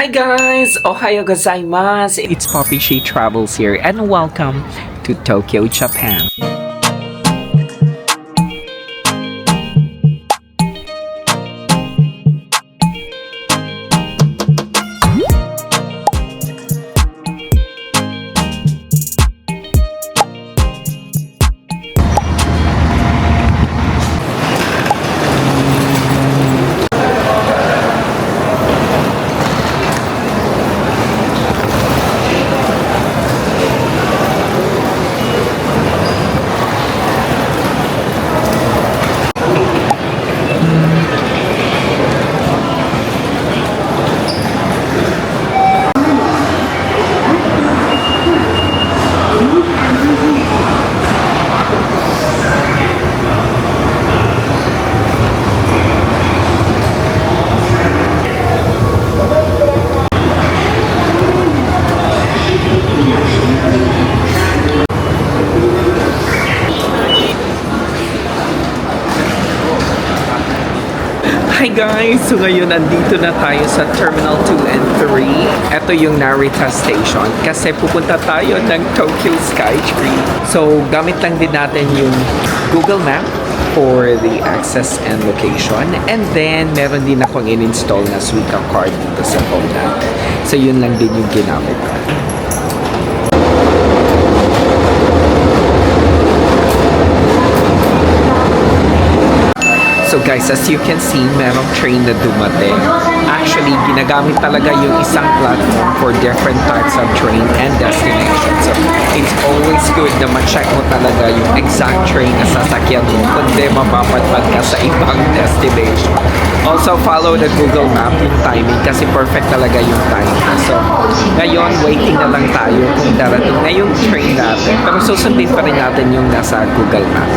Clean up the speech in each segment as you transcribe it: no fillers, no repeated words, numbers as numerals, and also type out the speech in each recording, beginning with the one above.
Hi guys! Ohayo gozaimasu! It's Poppy She Travels here and welcome to Tokyo, Japan. Hi guys! So ngayon nandito na tayo sa Terminal 2 and 3. Ito yung Narita Station kasi pupunta tayo ng Tokyo Skytree. So gamit lang din natin yung Google Map for the access and location. And then meron din akong in-install na Suica card dito sa phone natin. So yun lang din yung ginamit ko. So guys, as you can see, merong train na dumating. Actually, ginagamit talaga yung isang platform for different types of train and destination. So, it's always good na ma-check mo talaga yung exact train na sasakyan mo kundi mapapadpad ka sa ibang destination. Also, follow the Google Map yung timing kasi perfect talaga yung timing. So, ngayon, waiting na lang tayo kung darating na yung train natin. Pero susundin pa rin natin yung nasa Google Map.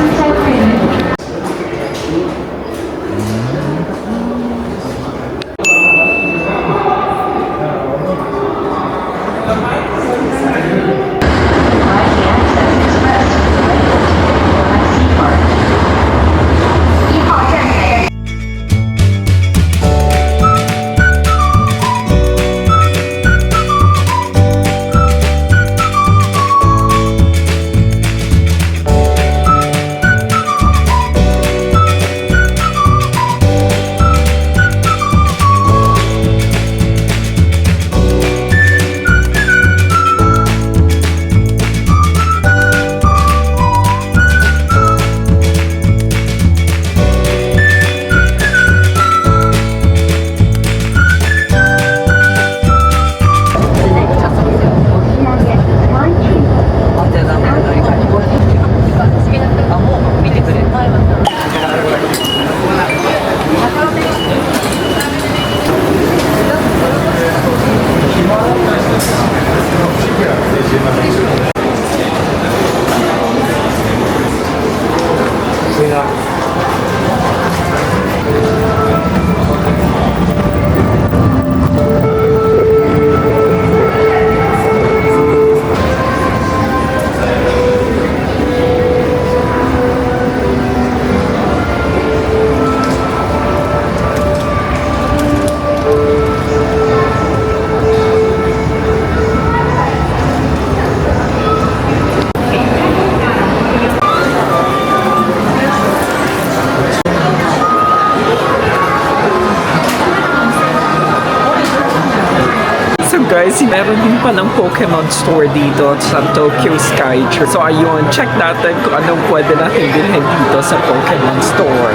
Guys, meron din pa ng Pokemon store dito sa Tokyo Skytree. So ayun, check natin kung anong pwede natin bilhin dito sa Pokemon store.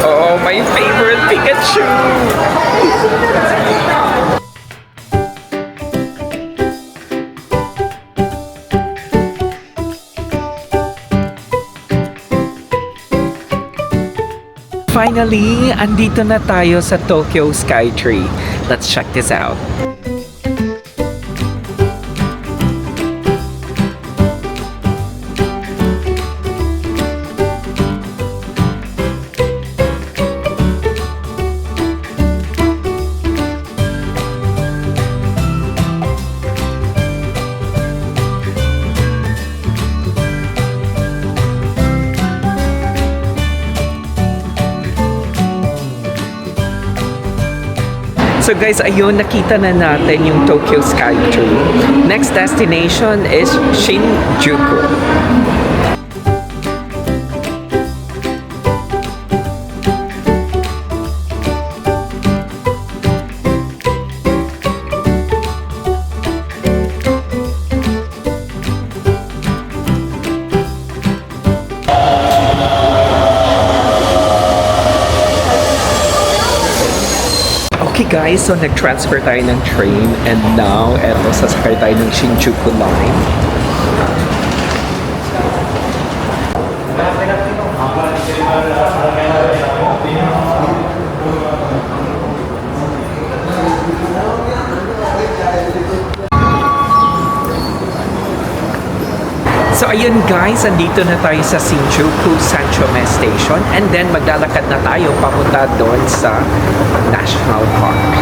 Oh, my favorite Pikachu! Finally, andito na tayo sa Tokyo Skytree. Let's check this out. So guys, ayun, nakita na natin yung Tokyo Skytree. Next destination is Shinjuku. Okay guys, so nag-transfer tayo ng train and now, eto, sasakay tayo ng Shinjuku line. So ayun guys, andito na tayo sa Shinjuku Sanchome Station and then maglalakad na tayo papunta doon sa National Park.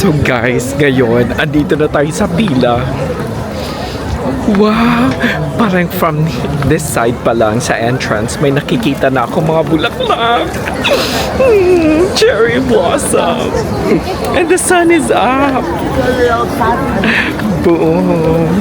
So guys, ngayon, andito na tayo sa pila. Wow! Parang from this side pa lang sa entrance, may nakikita na ako mga bulaklak. Cherry blossom. And the sun is up. Boom.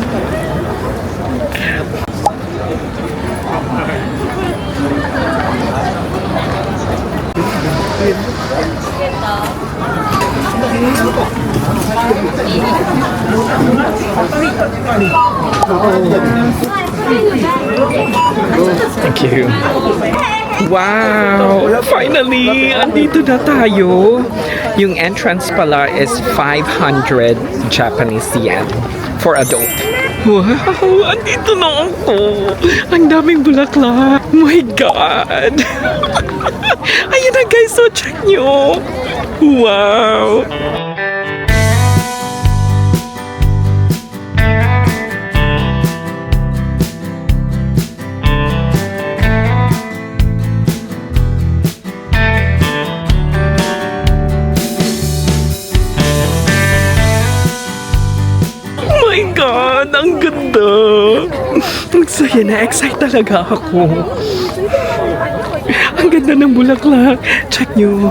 Thank you. Wow! Finally! Andito na tayo. Yung entrance pala is 500 Japanese yen for adult. Wow! Andito na ako! Ang daming bulaklak! My God! Ayun na guys! So check nyo! Wow! My God! Ang ganda! Ang saya na, excite talaga ako. Ang ganda ng bulaklak. Check nyo.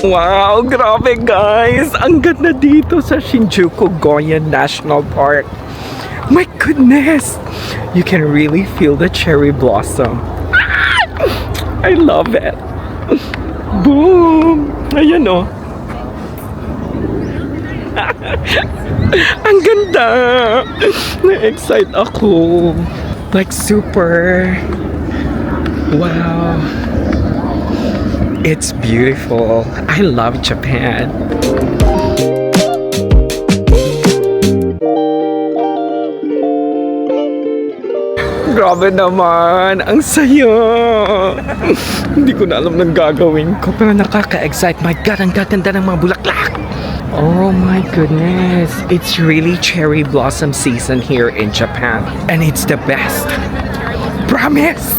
Wow! Grabe guys! Ang ganda dito sa Shinjuku Goyan National Park. My goodness! You can really feel the cherry blossom. I love it. Boom! Ayan o. Ang ganda! Na-excite ako. Like super. Wow. It's beautiful. I love Japan. Grabe naman! Ang saya! Hindi ko na alam ng gagawin ko pero nakaka-excite. My God, ang gaganda ng mga bulaklak! Oh my goodness! It's really cherry blossom season here in Japan. And it's the best! Promise!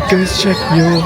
Guys, check nyo.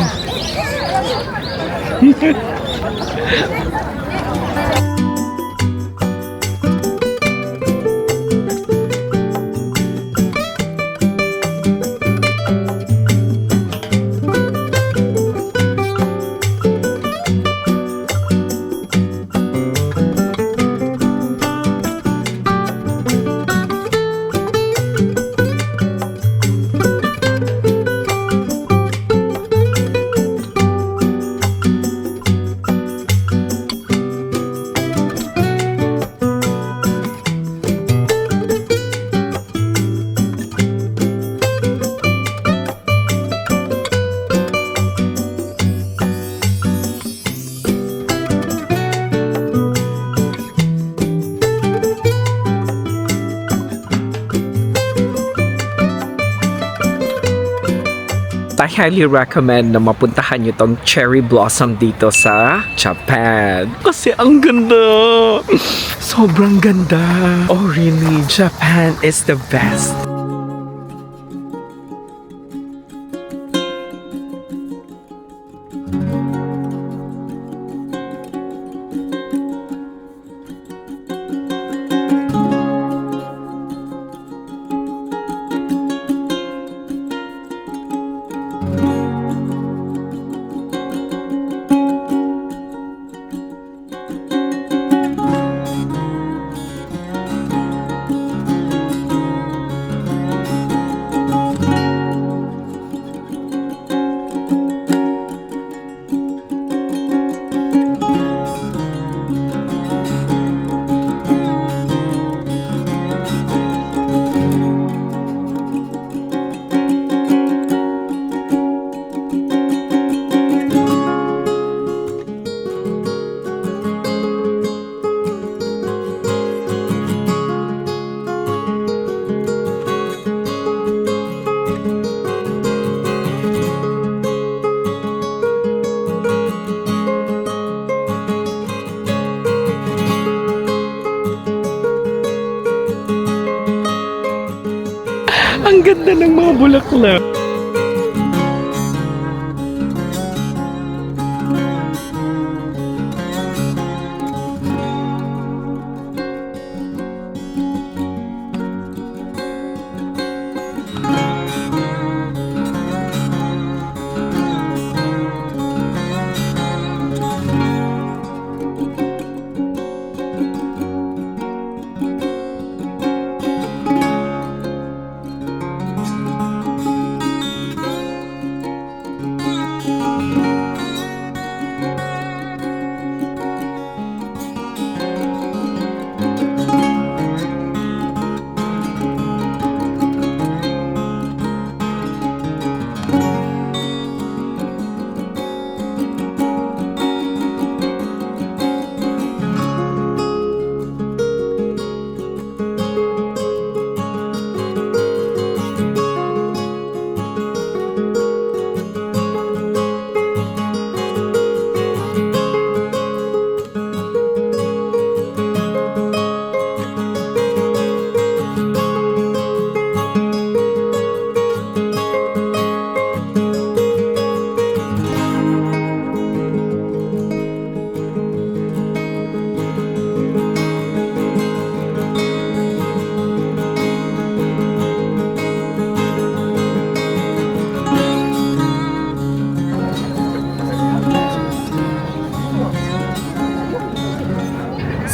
I highly recommend na mapuntahan nyo tong cherry blossom dito sa Japan. Kasi ang ganda! Sobrang ganda! Oh really? Japan is the best! Ang ganda ng mga bulaklak.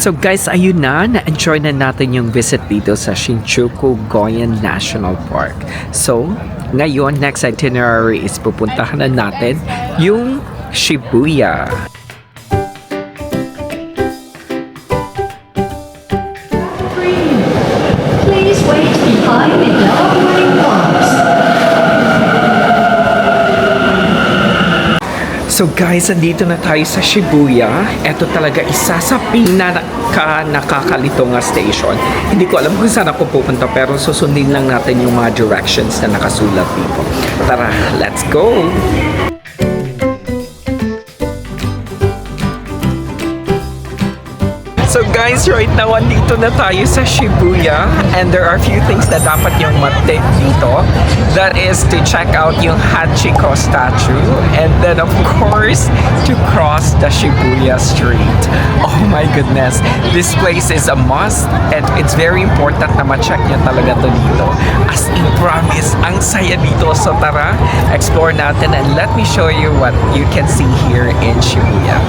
So guys, ayun na-enjoy na natin yung visit dito sa Shinjuku Goyan National Park. So, ngayon, next itinerary is pupuntahan na natin yung Shibuya. Please wait behind the yellow warning box. So guys, andito na tayo sa Shibuya. Ito talaga isa sa nakakalitong station. Hindi ko alam kung saan ako pupunta pero susundin lang natin yung mga directions na nakasulat dito. Tara, let's go! So guys, right now, andito na tayo sa Shibuya and there are a few things na dapat yung matake dito. That is to check out yung Hachiko statue and then of course, to cross the Shibuya street. Oh my goodness, this place is a must and it's very important na ma-check nyo talaga to dito. As in promise, ang saya dito. So tara, explore natin and let me show you what you can see here in Shibuya.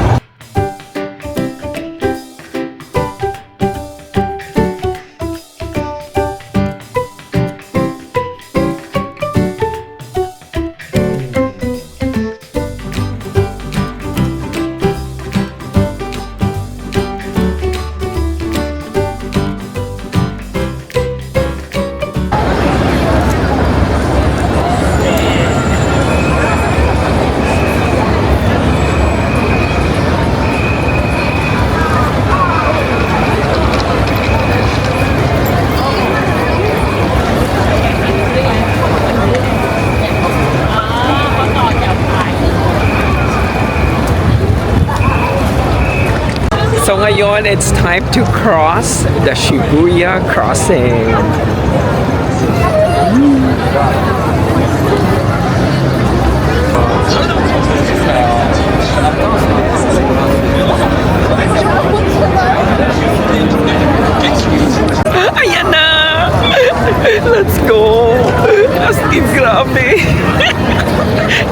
ngayon, it's time to cross the Shibuya Crossing. Ayan na! Let's go! As in, grabe!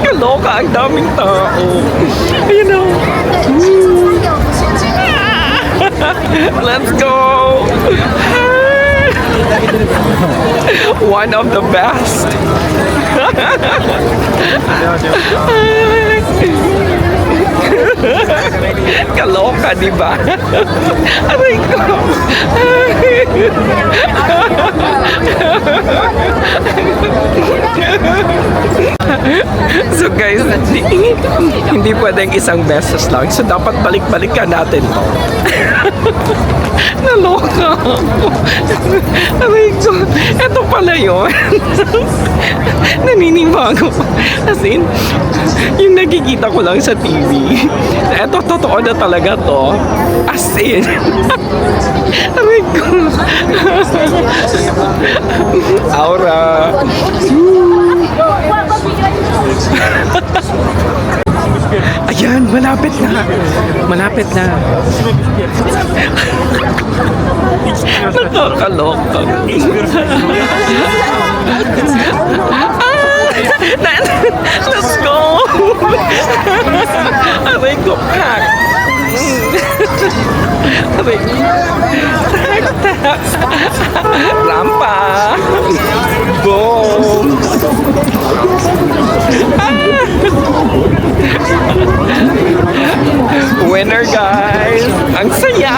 Kaloka, ang daming tao. Ayan na! Let's go! One of the best! Kaloka, di ba? Aray ko! So guys, hindi pwedeng isang beses lang. So dapat balik-balikan natin to. Naloka ako. Aray ko. Ito pala yun. Naninibago. As in, yung nakikita ko lang sa TV. Ito, totoo na talaga to. As in. Aray ko. Aura. Ayan, malapit na. Malapit na. Nakakaloka. Let's go! Aray ko, pack. Aray ko. Tak. Rampa. Boom. Winner, guys! Ang saya!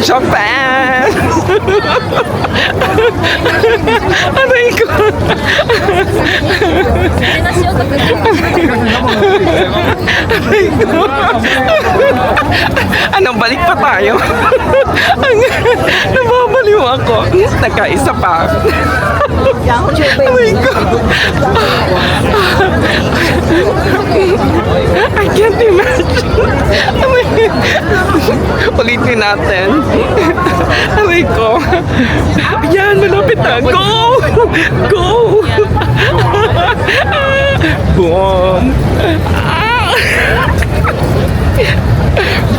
Japan! Aray ko! Aray ko! Anong balik pa tayo? Nababaliw ako. Nagkaisa pa. Aray ko! I can't imagine. Ulitin natin. Aray ko. Ayan, malapit na. Go! Go! Boom!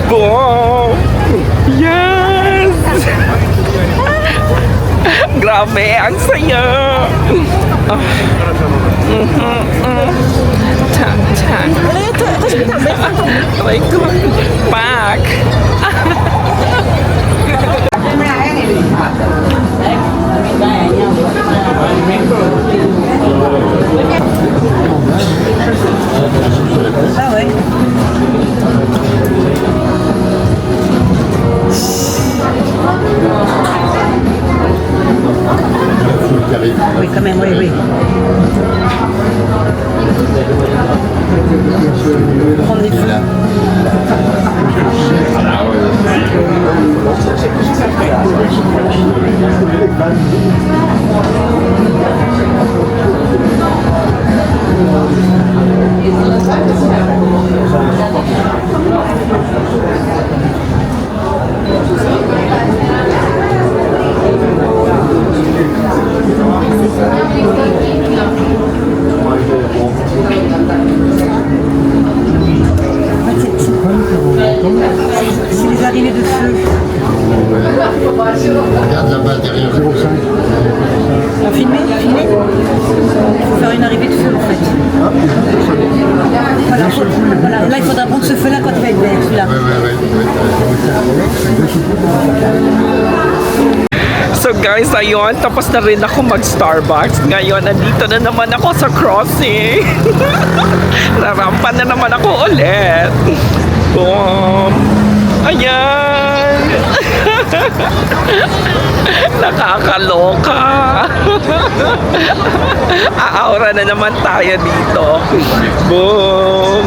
Boom! Yes! Grabe, ang saya! Tak. Aray ko. Pak! Oui, quand même, oui, oui. Prendre des fous. C'est les arrivées de feu. Regarde là-bas derrière. On filmait. Il faut faire une arrivée de feu en fait. Voilà, là il faudra prendre ce feu là quand il va être vert, celui-là. So guys, ayun, tapos na rin ako mag-Starbucks. Ngayon, andito na naman ako sa crossing. Narampa na naman ako ulit. Boom! Ayan! Nakakaloka! Aaura na naman tayo dito. Boom!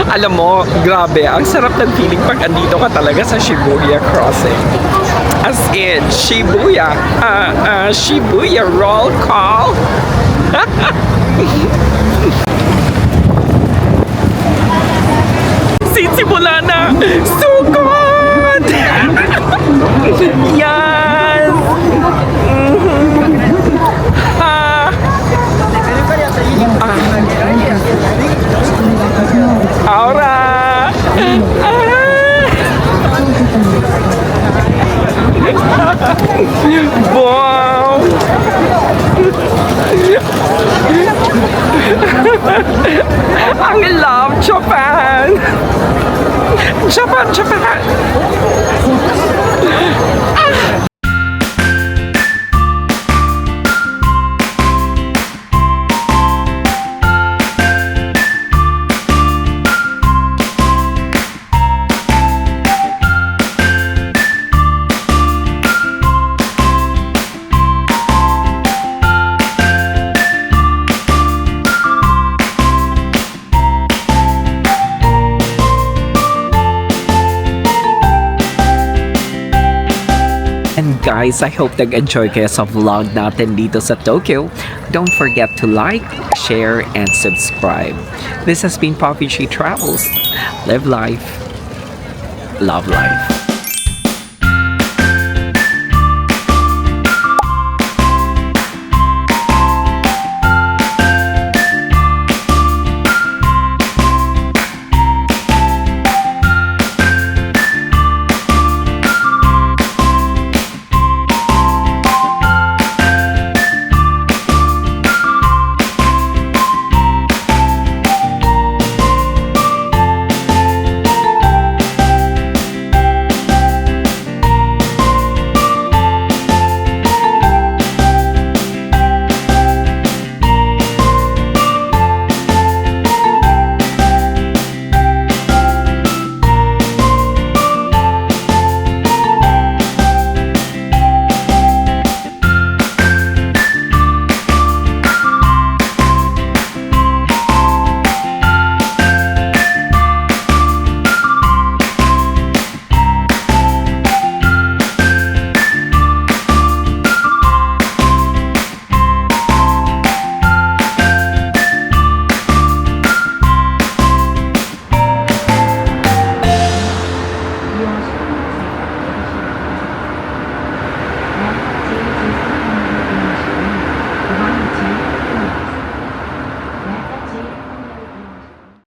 Alam mo, grabe, ang sarap ng feeling pag andito ka talaga sa Shibuya Crossing. As in, Shibuya. Shibuya roll call. Si Simula na! Sukot! Yes! Ah! Aura! Wow! I love Japan! Japan, Japan! And guys, I hope nag-enjoy kayo sa vlog natin dito sa Tokyo. Don't forget to like, share, and subscribe. This has been Poppy G Travels. Live life. Love life.